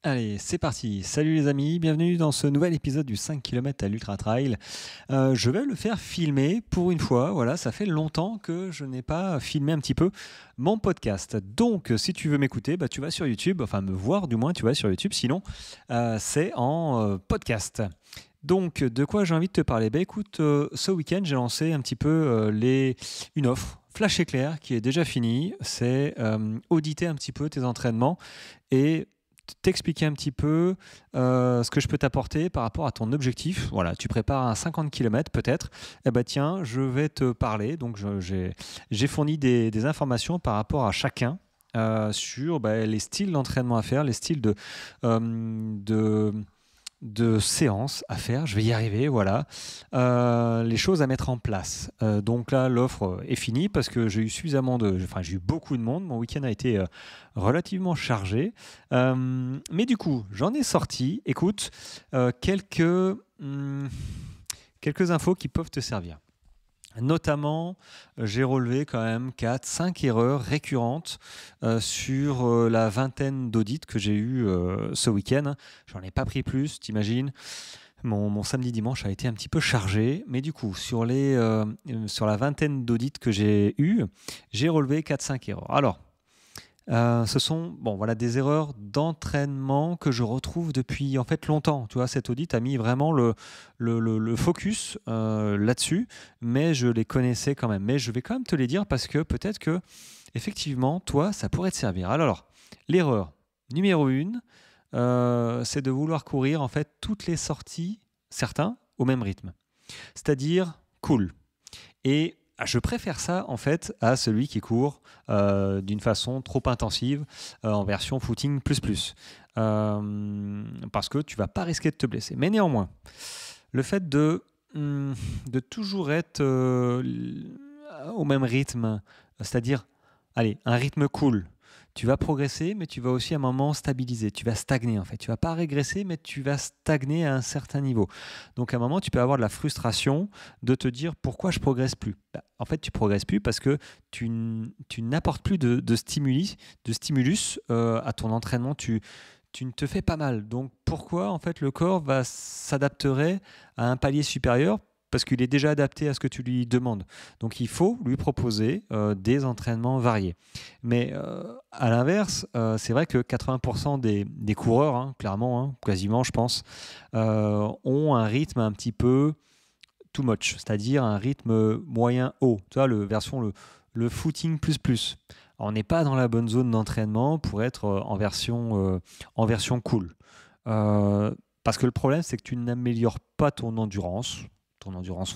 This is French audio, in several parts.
Allez, c'est parti. Salut les amis, bienvenue dans ce nouvel épisode du 5 km à l'Ultra Trail. Je vais le faire filmer pour une fois. Voilà, ça fait longtemps que je n'ai pas filmé un petit peu mon podcast. Donc, si tu veux m'écouter, tu vas sur YouTube, enfin me voir du moins, tu vas sur YouTube. Sinon, c'est en podcast. Donc, de quoi j'ai envie de te parler? Écoute, ce week-end, j'ai lancé un petit peu une offre Flash Éclair qui est déjà finie. C'est auditer un petit peu tes entraînements et t'expliquer un petit peu ce que je peux t'apporter par rapport à ton objectif. Voilà, tu prépares un 50 km peut-être. Tiens, je vais te parler. Donc, j'ai fourni des informations par rapport à chacun sur les styles d'entraînement à faire, les styles de séances à faire, je vais y arriver, voilà. Les choses à mettre en place. Donc là, l'offre est finie parce que j'ai eu beaucoup de monde. Mon week-end a été relativement chargé. Mais du coup, j'en ai sorti, écoute, quelques infos qui peuvent te servir. Notamment, j'ai relevé quand même 4-5 erreurs récurrentes sur la vingtaine d'audits que j'ai eu ce week-end. J'en ai pas pris plus, t'imagines. Mon samedi-dimanche a été un petit peu chargé, mais du coup, sur la vingtaine d'audits que j'ai eu, j'ai relevé 4-5 erreurs. Alors, ce sont des erreurs d'entraînement que je retrouve depuis en fait longtemps. Tu vois, cet audit a mis vraiment le focus là-dessus, mais je les connaissais quand même. Mais je vais quand même te les dire parce que peut-être que effectivement, toi, ça pourrait te servir. Alors, l'erreur numéro 1, c'est de vouloir courir en fait toutes les sorties, certains, au même rythme. C'est-à-dire cool. Et je préfère ça en fait à celui qui court d'une façon trop intensive en version footing plus. Parce que tu vas pas risquer de te blesser. Mais néanmoins, le fait de toujours être au même rythme, c'est-à-dire, allez, un rythme cool. Tu vas progresser, mais tu vas aussi à un moment stabiliser. Tu vas stagner en fait. Tu vas pas régresser, mais tu vas stagner à un certain niveau. Donc à un moment, tu peux avoir de la frustration de te dire pourquoi je progresse plus. En fait, tu progresses plus parce que tu n'apportes plus de stimulus à ton entraînement. Tu ne te fais pas mal. Donc pourquoi en fait le corps s'adapterait à un palier supérieur? Parce qu'il est déjà adapté à ce que tu lui demandes. Donc il faut lui proposer des entraînements variés. Mais à l'inverse, c'est vrai que 80% des coureurs, clairement, quasiment je pense, ont un rythme un petit peu too much, c'est-à-dire un rythme moyen haut. Tu vois, le footing plus. On n'est pas dans la bonne zone d'entraînement pour être en version cool. Parce que le problème, c'est que tu n'améliores pas ton endurance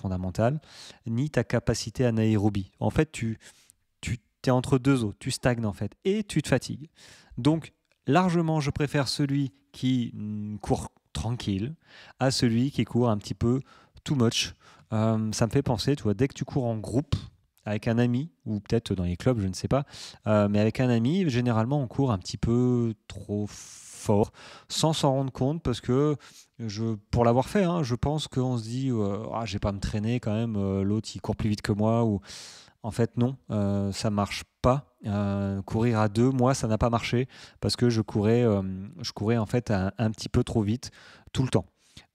fondamentale, ni ta capacité anaérobie. En fait, tu es entre deux eaux, tu stagnes en fait, et tu te fatigues. Donc, largement, je préfère celui qui court tranquille à celui qui court un petit peu too much. Ça me fait penser, tu vois, dès que tu cours en groupe, avec un ami, ou peut-être dans les clubs, je ne sais pas, mais avec un ami, généralement, on court un petit peu trop fort, sans s'en rendre compte, parce que pour l'avoir fait, je pense qu'on se dit, je vais pas me traîner quand même, l'autre il court plus vite que moi, ou en fait non, ça marche pas. Courir à deux, moi ça n'a pas marché, parce que je courais en fait un petit peu trop vite tout le temps.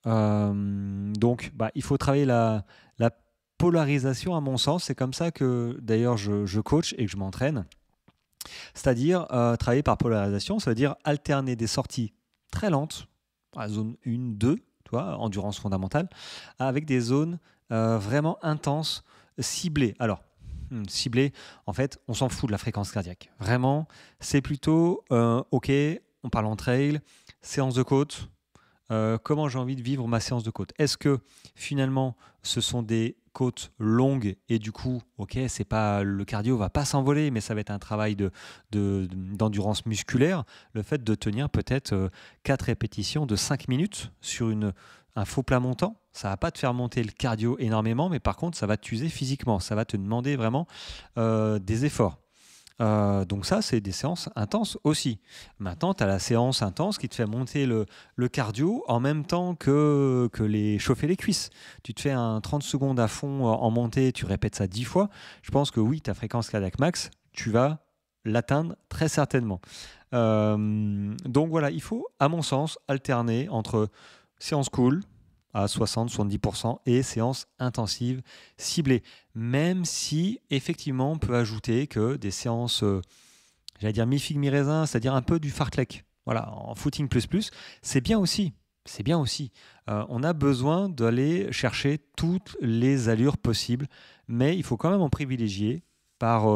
Donc il faut travailler la polarisation à mon sens. C'est comme ça que d'ailleurs je coach et que je m'entraîne. C'est-à-dire travailler par polarisation, ça veut dire alterner des sorties très lentes, à zone 1, 2, tu vois, endurance fondamentale, avec des zones vraiment intenses, ciblées. Alors, ciblées, en fait, on s'en fout de la fréquence cardiaque. Vraiment, c'est plutôt, ok, on parle en trail, séance de côte, comment j'ai envie de vivre ma séance de côte. Est-ce que finalement ce sont des côtes longues et du coup, ok, c'est pas le cardio va pas s'envoler, mais ça va être un travail d'endurance musculaire. Le fait de tenir peut-être 4 répétitions de 5 minutes sur un faux plat montant, ça va pas te faire monter le cardio énormément, mais par contre, ça va t'user physiquement. Ça va te demander vraiment des efforts. Donc ça, c'est des séances intenses aussi. Maintenant, tu as la séance intense qui te fait monter le cardio en même temps que chauffer les cuisses. Tu te fais un 30 secondes à fond en montée, tu répètes ça 10 fois. Je pense que oui, ta fréquence cardiaque max, tu vas l'atteindre très certainement. Donc voilà, il faut, à mon sens, alterner entre séance cool à 60-70% et séance intensive ciblée. Même si, effectivement, on peut ajouter que des séances, j'allais dire mi-figue, mi-raisin, c'est-à-dire un peu du fartlek, voilà, en footing plus, c'est bien aussi. C'est bien aussi. On a besoin d'aller chercher toutes les allures possibles, mais il faut quand même en privilégier par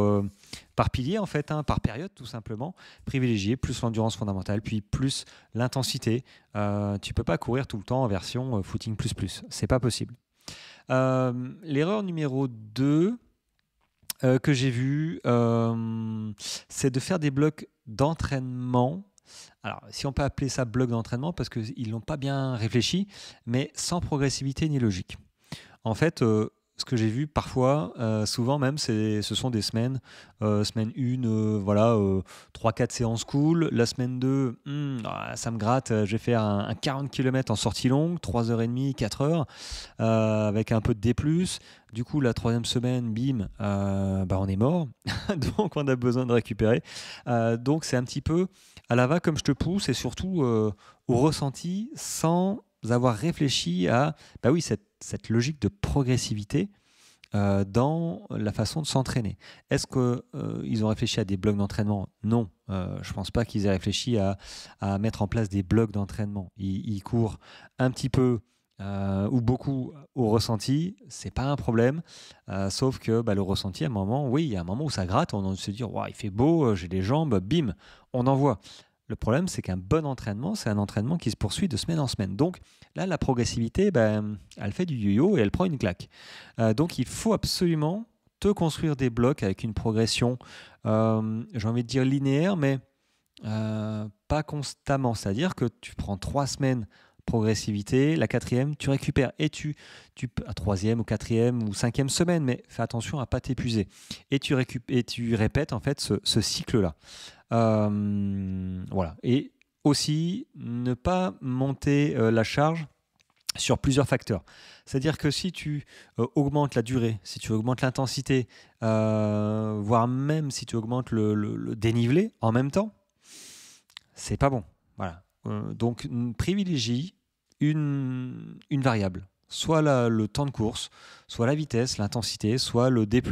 pilier, en fait, hein, par période, tout simplement. Privilégier plus l'endurance fondamentale, puis plus l'intensité. Tu ne peux pas courir tout le temps en version footing plus. C'est pas possible. L'erreur numéro 2 que j'ai vue, c'est de faire des blocs d'entraînement. Alors, si on peut appeler ça bloc d'entraînement, parce qu'ils n'ont pas bien réfléchi, mais sans progressivité ni logique. En fait, ce que j'ai vu parfois, souvent même, ce sont des semaines. Semaine 1, voilà, 3-4 séances cool. La semaine 2, ça me gratte, je vais faire un 40 km en sortie longue, 3h30, 4h, avec un peu de D+. Du coup, la troisième semaine, bim, on est mort. Donc, on a besoin de récupérer. Donc, c'est un petit peu à la va comme je te pousse et surtout au ressenti sans avoir réfléchi à cette logique de progressivité dans la façon de s'entraîner. Est-ce qu'ils ont réfléchi à des blocs d'entraînement? Non, je ne pense pas qu'ils aient réfléchi à mettre en place des blocs d'entraînement. Ils courent un petit peu ou beaucoup au ressenti, c'est pas un problème, sauf que le ressenti, à un moment, oui, il y a un moment où ça gratte, on se dit, wow, il fait beau, j'ai les jambes, bim, on envoie. Le problème, c'est qu'un bon entraînement, c'est un entraînement qui se poursuit de semaine en semaine. Donc là, la progressivité, elle fait du yo-yo et elle prend une claque. Donc il faut absolument te construire des blocs avec une progression, j'ai envie de dire linéaire, mais pas constamment. C'est-à-dire que tu prends 3 semaines progressivité, la quatrième, tu récupères et à troisième ou quatrième ou cinquième semaine, mais fais attention à ne pas t'épuiser. Et tu répètes en fait ce cycle-là. Voilà. Et aussi, ne pas monter la charge sur plusieurs facteurs. C'est-à-dire que si tu augmentes la durée, si tu augmentes l'intensité, voire même si tu augmentes le dénivelé en même temps, c'est pas bon. Voilà. Donc, privilégie une variable. Soit le temps de course, soit la vitesse, l'intensité, soit le D+.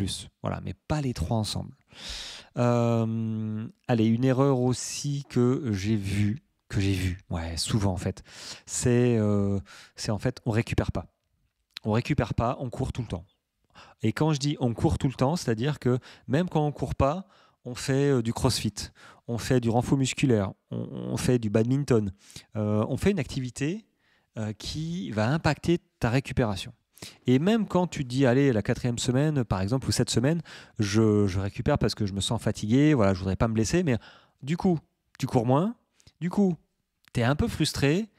Voilà, mais pas les trois ensemble. Allez, une erreur aussi que j'ai vue, ouais, souvent en fait, c'est en fait on récupère pas. On récupère pas, on court tout le temps. Et quand je dis on court tout le temps, c'est-à-dire que même quand on court pas, on fait du crossfit, on fait du renfort musculaire, on fait du badminton, on fait une activité qui va impacter ta récupération. Et même quand tu te dis, allez, la quatrième semaine, par exemple, ou cette semaine, je récupère parce que je me sens fatigué, voilà, je voudrais pas me blesser, mais du coup, tu cours moins, du coup, tu es un peu frustré,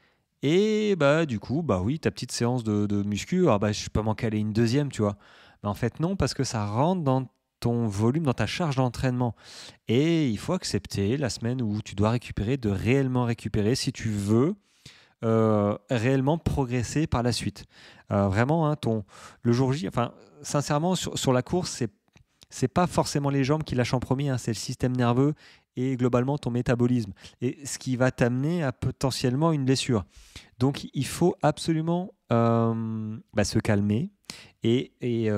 et du coup, oui, ta petite séance de muscu, je peux m'en caler une deuxième, tu vois. Mais en fait, non, parce que ça rentre dans ton volume, dans ta charge d'entraînement. Et il faut accepter la semaine où tu dois récupérer, de réellement récupérer si tu veux réellement progresser par la suite. Vraiment, hein, le jour J, enfin, sincèrement, sur la course, c'est pas forcément les jambes qui lâchent en premier, hein, c'est le système nerveux et globalement ton métabolisme. Et ce qui va t'amener à potentiellement une blessure. Donc, il faut absolument se calmer et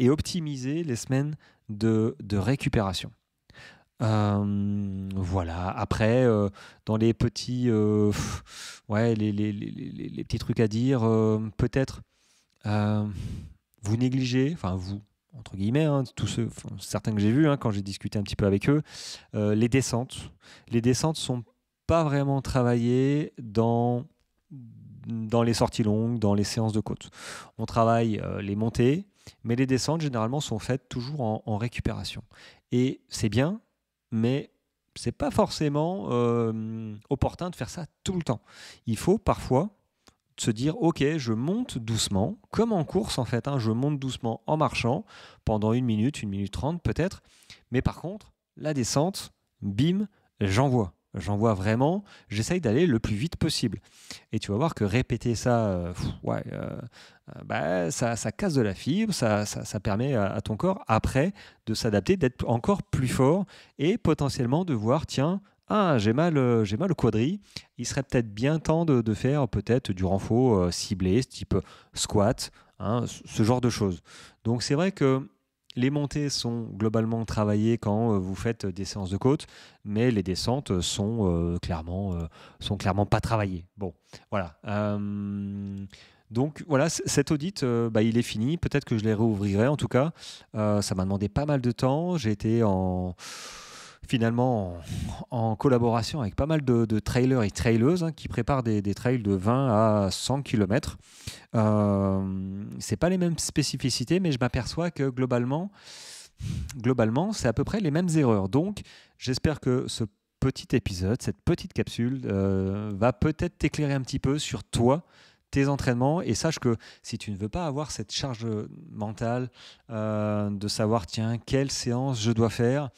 optimiser les semaines de récupération. Voilà. Après, dans les petits, les petits trucs à dire, peut-être vous négligez, enfin vous entre guillemets, hein, certains que j'ai vus quand j'ai discuté un petit peu avec eux, les descentes. Les descentes sont pas vraiment travaillées dans les sorties longues, dans les séances de côte. On travaille les montées, mais les descentes généralement sont faites toujours en récupération. Et c'est bien, mais c'est pas forcément opportun de faire ça tout le temps. Il faut parfois se dire, ok, je monte doucement, comme en course en fait, je monte doucement en marchant pendant 1 minute 30 peut-être, mais par contre, la descente, bim, j'envoie vraiment, j'essaye d'aller le plus vite possible. Et tu vas voir que répéter ça, ça casse de la fibre, ça permet à ton corps, après, de s'adapter, d'être encore plus fort et potentiellement de voir, tiens, Ah, j'ai mal au quadri. Il serait peut-être bien temps de faire peut-être du renfort ciblé, type squat, hein, ce genre de choses. Donc c'est vrai que les montées sont globalement travaillées quand vous faites des séances de côte, mais les descentes sont clairement pas travaillées. Bon, voilà. Donc voilà, cet audit, il est fini. Peut-être que je les rouvrirai. En tout cas, ça m'a demandé pas mal de temps. J'ai été finalement en collaboration avec pas mal de trailers et traileuses, hein, qui préparent des trails de 20 à 100 km. C'est pas les mêmes spécificités, mais je m'aperçois que globalement, c'est à peu près les mêmes erreurs. Donc, j'espère que ce petit épisode, cette petite capsule, va peut-être t'éclairer un petit peu sur toi, tes entraînements, et sache que si tu ne veux pas avoir cette charge mentale de savoir, tiens, quelle séance je dois faire,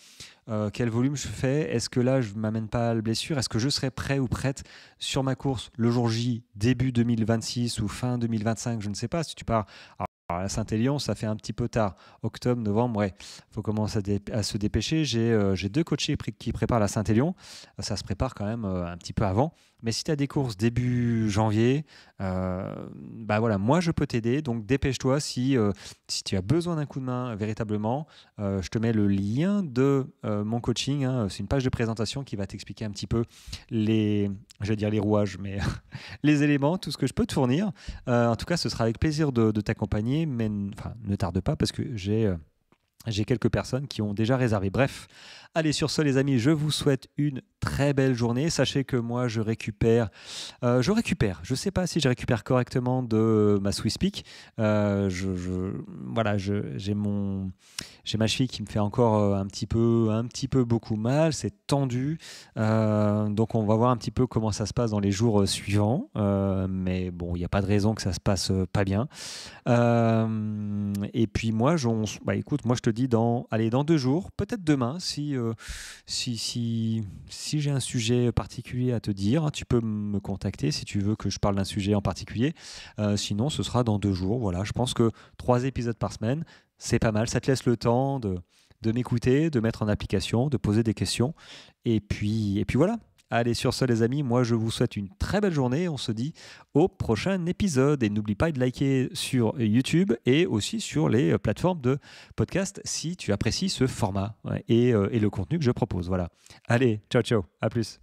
quel volume je fais, est-ce que là je ne m'amène pas à la blessure, est-ce que je serai prêt ou prête sur ma course le jour J, début 2026 ou fin 2025, je ne sais pas, si tu pars à Saint-Élion, ça fait un petit peu tard, octobre, novembre, ouais, il faut commencer à se dépêcher. J'ai deux coachés qui préparent la Saint-Élion, ça se prépare quand même un petit peu avant, mais si tu as des courses début janvier, voilà, moi je peux t'aider, donc dépêche-toi si tu as besoin d'un coup de main véritablement. Je te mets le lien de mon coaching, hein. C'est une page de présentation qui va t'expliquer un petit peu j'allais dire les rouages, mais les éléments, tout ce que je peux te fournir. En tout cas, ce sera avec plaisir de t'accompagner, mais enfin, ne tarde pas parce que j'ai quelques personnes qui ont déjà réservé. Bref, allez, sur ce les amis, je vous souhaite une très belle journée. Sachez que moi je récupère, je ne sais pas si je récupère correctement de ma Swiss Peak. Voilà, j'ai ma cheville qui me fait encore un petit peu beaucoup mal, c'est tendu. Donc on va voir un petit peu comment ça se passe dans les jours suivants. Mais bon, il n'y a pas de raison que ça se passe pas bien. Et puis moi, écoute, moi je te dis dans 2 jours, peut-être demain, si j'ai un sujet particulier à te dire, hein, tu peux me contacter si tu veux que je parle d'un sujet en particulier. Sinon, ce sera dans 2 jours. Voilà, je pense que 3 épisodes par semaine, c'est pas mal. Ça te laisse le temps de m'écouter, de mettre en application, de poser des questions. Et puis voilà. Allez, sur ce les amis, moi je vous souhaite une très belle journée. On se dit au prochain épisode. Et n'oublie pas de liker sur YouTube et aussi sur les plateformes de podcast si tu apprécies ce format, ouais, et le contenu que je propose. Voilà. Allez, ciao, ciao. À plus.